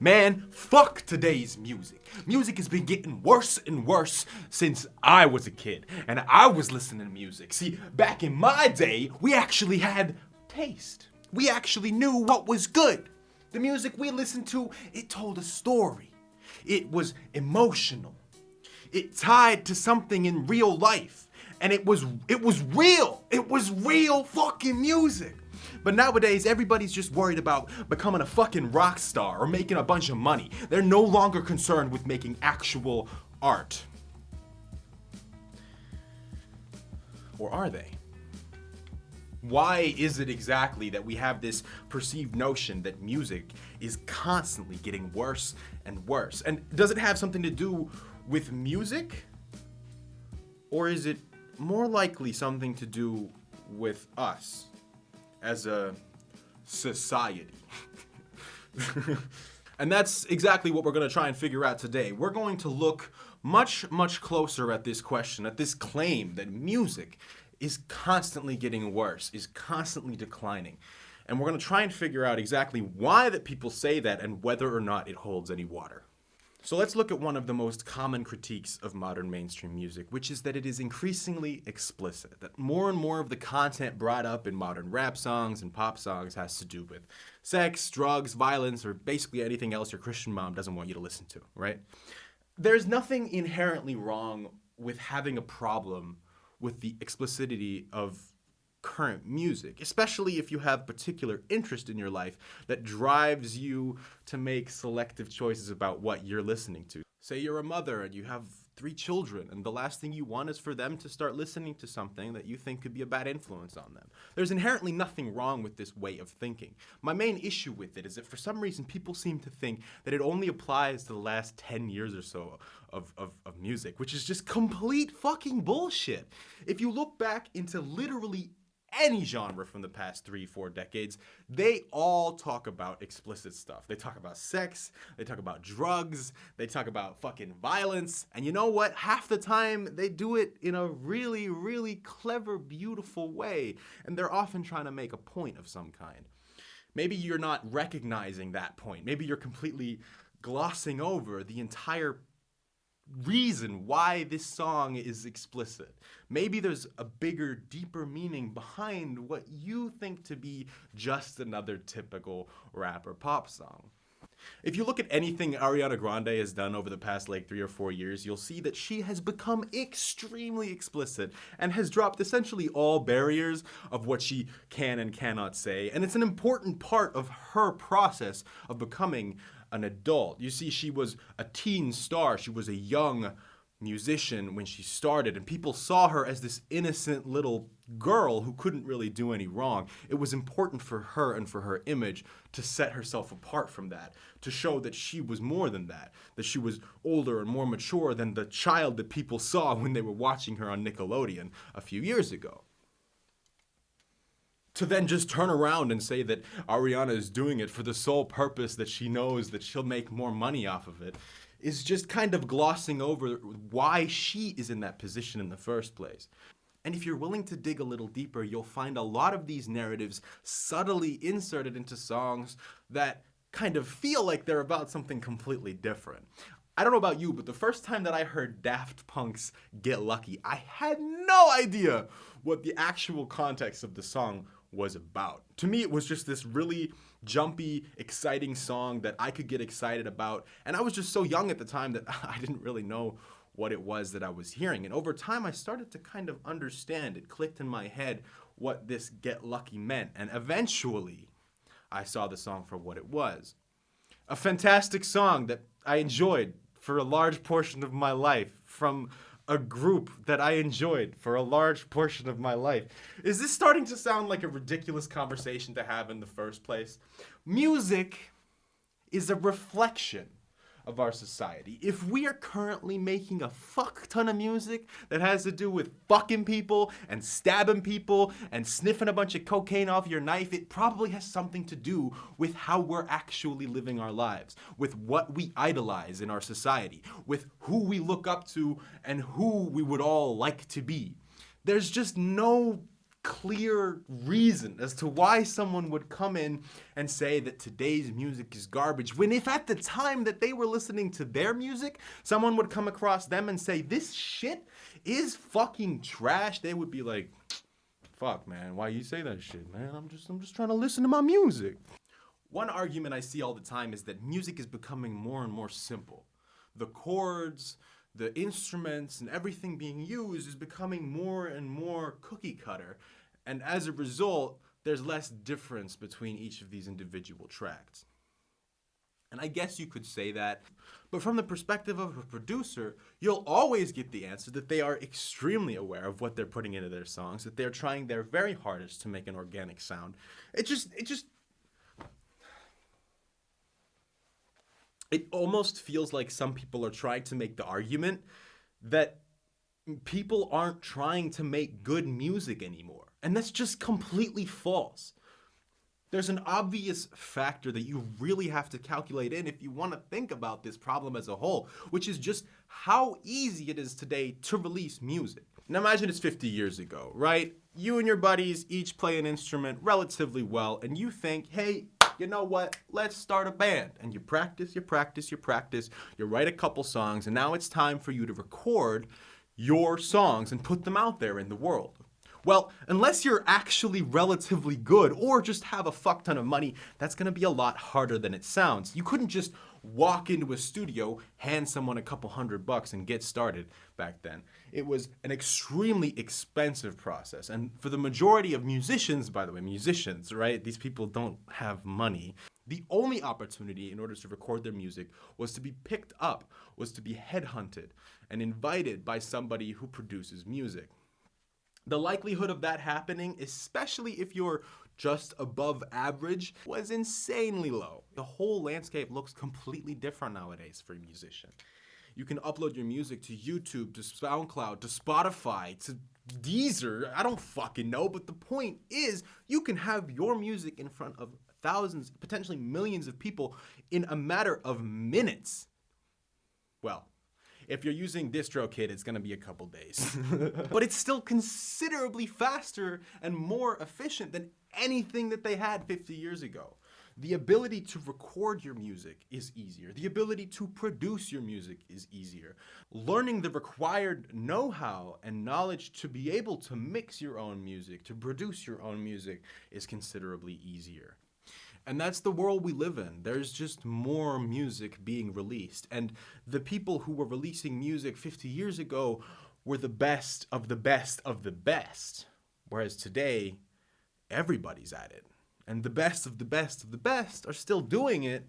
Man, fuck today's music. Music has been getting worse and worse since I was a kid, and I was listening to music. See, back in my day, we actually had taste. We actually knew what was good. The music we listened to, it told a story. It was emotional. It tied to something in real life, and it was real. It was real fucking music. But nowadays, everybody's just worried about becoming a fucking rock star or making a bunch of money. They're no longer concerned with making actual art. Or are they? Why is it exactly that we have this perceived notion that music is constantly getting worse and worse? And does it have something to do with music? Or is it more likely something to do with us as a society? And that's exactly what we're going to try and figure out today. We're going to look much, much closer at this question, at this claim that music is constantly getting worse, is constantly declining. And we're going to try and figure out exactly why that people say that and whether or not it holds any water. So let's look at one of the most common critiques of modern mainstream music, which is that it is increasingly explicit, that more and more of the content brought up in modern rap songs and pop songs has to do with sex, drugs, violence, or basically anything else your Christian mom doesn't want you to listen to, right? There's nothing inherently wrong with having a problem with the explicitity of current music, especially if you have particular interest in your life that drives you to make selective choices about what you're listening to. Say you're a mother and you have 3 children, and the last thing you want is for them to start listening to something that you think could be a bad influence on them. There's inherently nothing wrong with this way of thinking. My main issue with it is that for some reason people seem to think that it only applies to the last 10 years or so of music, which is just complete fucking bullshit. If you look back into literally any genre from the past 3-4 decades, they all talk about explicit stuff. They talk about sex, they talk about drugs, they talk about fucking violence, and you know what? Half the time they do it in a really, really clever, beautiful way, and they're often trying to make a point of some kind. Maybe you're not recognizing that point. Maybe you're completely glossing over the entire reason why this song is explicit. Maybe there's a bigger, deeper meaning behind what you think to be just another typical rap or pop song. If you look at anything Ariana Grande has done over the past 3 or 4 years, you'll see that she has become extremely explicit and has dropped essentially all barriers of what she can and cannot say. And it's an important part of her process of becoming an adult. You see, she was a teen star. She was a young musician when she started, and people saw her as this innocent little girl who couldn't really do any wrong. It was important for her and for her image to set herself apart from that, to show that she was more than that she was older and more mature than the child that people saw when they were watching her on Nickelodeon a few years ago. To then just turn around and say that Ariana is doing it for the sole purpose that she knows that she'll make more money off of it is just kind of glossing over why she is in that position in the first place. And if you're willing to dig a little deeper, you'll find a lot of these narratives subtly inserted into songs that kind of feel like they're about something completely different. I don't know about you, but the first time that I heard Daft Punk's Get Lucky, I had no idea what the actual context of the song was about. To me, it was just this really jumpy, exciting song that I could get excited about. And I was just so young at the time that I didn't really know what it was that I was hearing. And over time, I started to kind of understand. It clicked in my head what this Get Lucky meant. And eventually, I saw the song for what it was. A fantastic song that I enjoyed for a large portion of my life from a group that I enjoyed for a large portion of my life. Is this starting to sound like a ridiculous conversation to have in the first place? Music is a reflection of our society. If we are currently making a fuck ton of music that has to do with fucking people and stabbing people and sniffing a bunch of cocaine off your knife, it probably has something to do with how we're actually living our lives, with what we idolize in our society, with who we look up to and who we would all like to be. There's just no clear reason as to why someone would come in and say that today's music is garbage, when if at the time that they were listening to their music, someone would come across them and say, this shit is fucking trash, they would be like, fuck, man, why you say that shit, man? I'm just trying to listen to my music. One argument I see all the time is that music is becoming more and more simple. The chords, the instruments, and everything being used is becoming more and more cookie cutter. And as a result, there's less difference between each of these individual tracks. And I guess you could say that, but from the perspective of a producer, you'll always get the answer that they are extremely aware of what they're putting into their songs, that they're trying their very hardest to make an organic sound. It almost feels like some people are trying to make the argument that people aren't trying to make good music anymore. And that's just completely false. There's an obvious factor that you really have to calculate in if you want to think about this problem as a whole, which is just how easy it is today to release music. Now imagine it's 50 years ago, right? You and your buddies each play an instrument relatively well, and you think, hey, you know what, let's start a band. And you practice, you write a couple songs, and now it's time for you to record your songs and put them out there in the world. Well, unless you're actually relatively good or just have a fuck ton of money, that's gonna be a lot harder than it sounds. You couldn't just walk into a studio, hand someone a couple $100 and get started back then. It was an extremely expensive process. And for the majority of musicians, by the way, right? These people don't have money. The only opportunity in order to record their music was to be picked up, was to be headhunted and invited by somebody who produces music. The likelihood of that happening, especially if you're just above average, was insanely low. The whole landscape looks completely different nowadays for a musician. You can upload your music to YouTube, to SoundCloud, to Spotify, to Deezer. I don't fucking know, but the point is you can have your music in front of thousands, potentially millions of people in a matter of minutes. Well, if you're using DistroKid, it's gonna be a couple days. But it's still considerably faster and more efficient than anything that they had 50 years ago. The ability to record your music is easier. The ability to produce your music is easier. Learning the required know-how and knowledge to be able to mix your own music, to produce your own music, is considerably easier. And that's the world we live in. There's just more music being released. And the people who were releasing music 50 years ago were the best of the best of the best. Whereas today, everybody's at it. And the best of the best of the best are still doing it,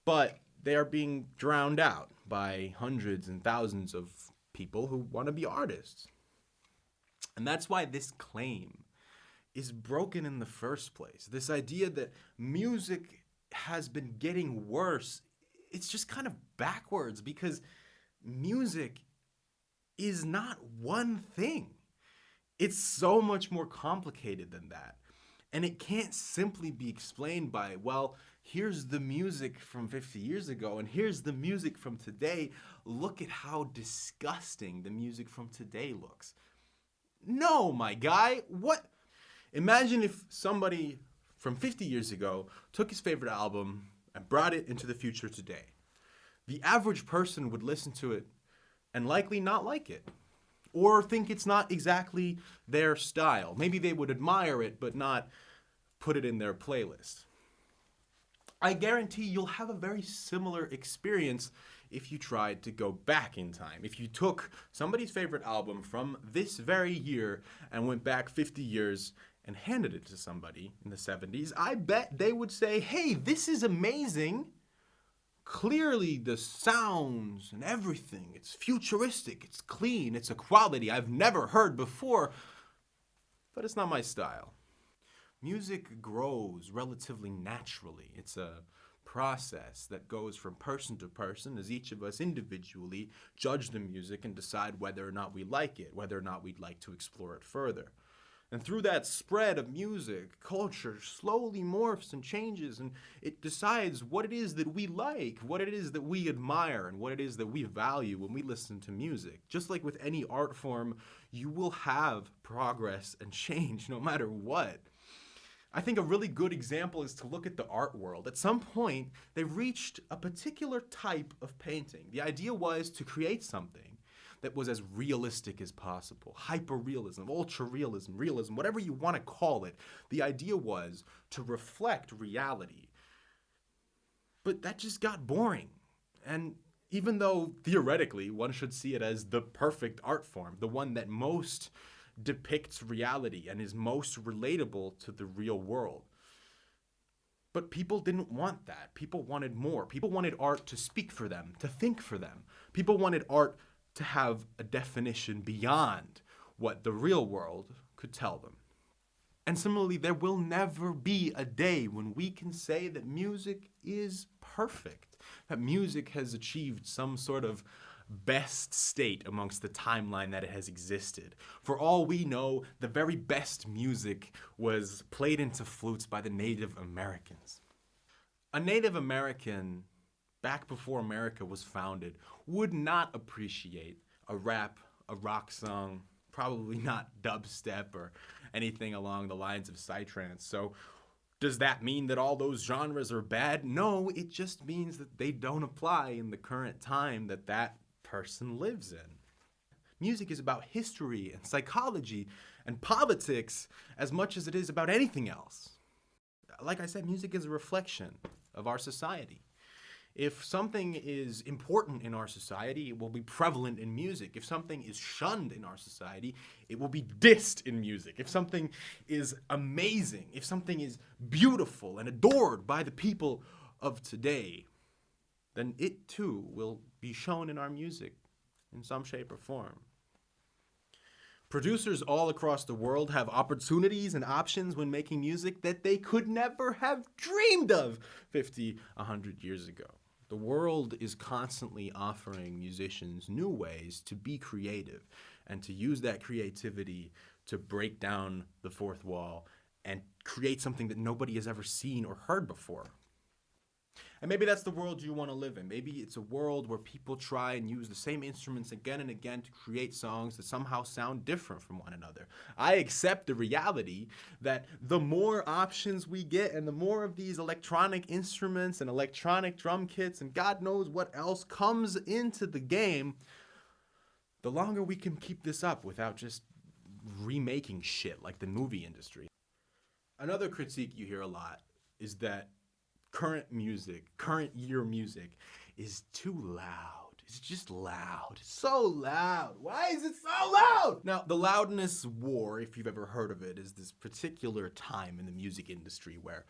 but they are being drowned out by hundreds and thousands of people who want to be artists. And that's why this claim is broken in the first place. This idea that music has been getting worse, it's just kind of backwards, because music is not one thing. It's so much more complicated than that. And it can't simply be explained by, well, here's the music from 50 years ago and here's the music from today. Look at how disgusting the music from today looks. No, my guy, what? Imagine if somebody from 50 years ago took his favorite album and brought it into the future today. The average person would listen to it and likely not like it, or think it's not exactly their style. Maybe they would admire it, but not put it in their playlist. I guarantee you'll have a very similar experience if you tried to go back in time. If you took somebody's favorite album from this very year and went back 50 years and handed it to somebody in the 70s, I bet they would say, hey, this is amazing. Clearly the sounds and everything, it's futuristic, it's clean, it's a quality I've never heard before, but it's not my style. Music grows relatively naturally. It's a process that goes from person to person as each of us individually judge the music and decide whether or not we like it, whether or not we'd like to explore it further. And through that spread of music, culture slowly morphs and changes, and it decides what it is that we like, what it is that we admire, and what it is that we value when we listen to music. Just like with any art form, you will have progress and change no matter what. I think a really good example is to look at the art world. At some point, they reached a particular type of painting. The idea was to create something that was as realistic as possible. Hyper-realism, ultra-realism, realism, whatever you want to call it. The idea was to reflect reality. But that just got boring. And even though theoretically one should see it as the perfect art form, the one that most depicts reality and is most relatable to the real world. But people didn't want that. People wanted more. People wanted art to speak for them, to think for them. People wanted art to have a definition beyond what the real world could tell them. And similarly, there will never be a day when we can say that music is perfect, that music has achieved some sort of best state amongst the timeline that it has existed. For all we know, the very best music was played into flutes by the Native Americans. A Native American, back before America was founded, would not appreciate a rap, a rock song, probably not dubstep or anything along the lines of psytrance. So does that mean that all those genres are bad? No, it just means that they don't apply in the current time that that person lives in. Music is about history and psychology and politics as much as it is about anything else. Like I said, music is a reflection of our society. If something is important in our society, it will be prevalent in music. If something is shunned in our society, it will be dissed in music. If something is amazing, if something is beautiful and adored by the people of today, then it too will be shown in our music in some shape or form. Producers all across the world have opportunities and options when making music that they could never have dreamed of 50, 100 years ago. The world is constantly offering musicians new ways to be creative and to use that creativity to break down the fourth wall and create something that nobody has ever seen or heard before. And maybe that's the world you want to live in. Maybe it's a world where people try and use the same instruments again and again to create songs that somehow sound different from one another. I accept the reality that the more options we get and the more of these electronic instruments and electronic drum kits and God knows what else comes into the game, the longer we can keep this up without just remaking shit like the movie industry. Another critique you hear a lot is that current year music is too loud. It's just loud. It's so loud. Why is it so loud? Now, the loudness war, if you've ever heard of it, is this particular time in the music industry where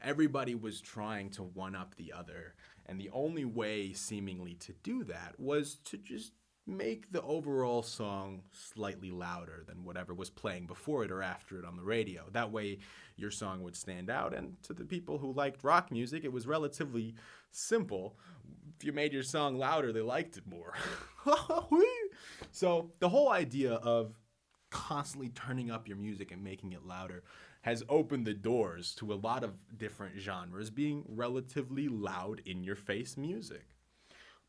everybody was trying to one-up the other. And the only way, seemingly, to do that was to just make the overall song slightly louder than whatever was playing before it or after it on the radio. That way your song would stand out, and to the people who liked rock music, it was relatively simple. If you made your song louder, they liked it more. So the whole idea of constantly turning up your music and making it louder has opened the doors to a lot of different genres being relatively loud, in-your-face music.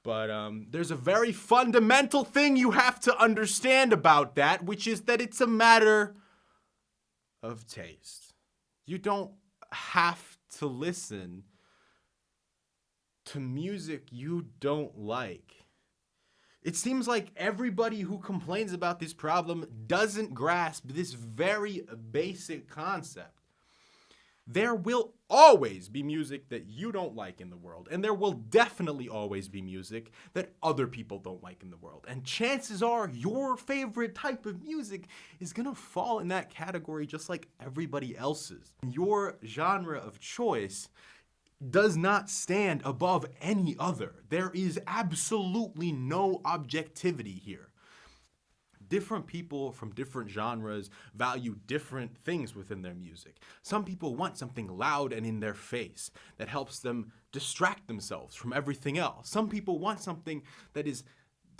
But there's a very fundamental thing you have to understand about that, which is that it's a matter of taste. You don't have to listen to music you don't like. It seems like everybody who complains about this problem doesn't grasp this very basic concept. There will always be music that you don't like in the world, and there will definitely always be music that other people don't like in the world. And chances are your favorite type of music is gonna fall in that category just like everybody else's. Your genre of choice does not stand above any other. There is absolutely no objectivity here. Different people from different genres value different things within their music. Some people want something loud and in their face that helps them distract themselves from everything else. Some people want something that is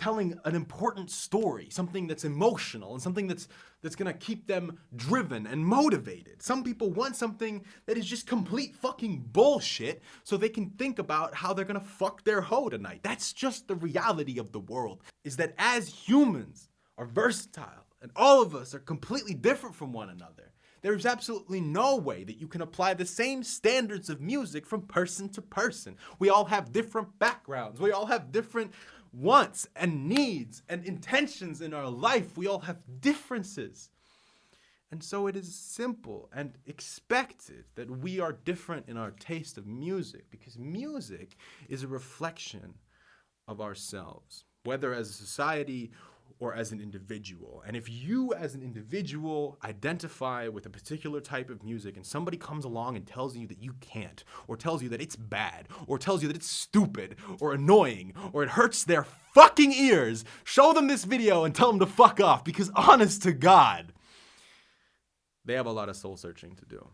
telling an important story, something that's emotional and something that's gonna keep them driven and motivated. Some people want something that is just complete fucking bullshit so they can think about how they're gonna fuck their hoe tonight. That's just the reality of the world, is that as humans are versatile and all of us are completely different from one another. There's absolutely no way that you can apply the same standards of music from person to person. We all have different backgrounds. We all have different wants and needs and intentions in our life. We all have differences. And so it is simple and expected that we are different in our taste of music, because music is a reflection of ourselves, whether as a society or as an individual. And if you as an individual identify with a particular type of music and somebody comes along and tells you that you can't, or tells you that it's bad, or tells you that it's stupid or annoying, or it hurts their fucking ears, show them this video and tell them to fuck off, because honest to God, they have a lot of soul searching to do.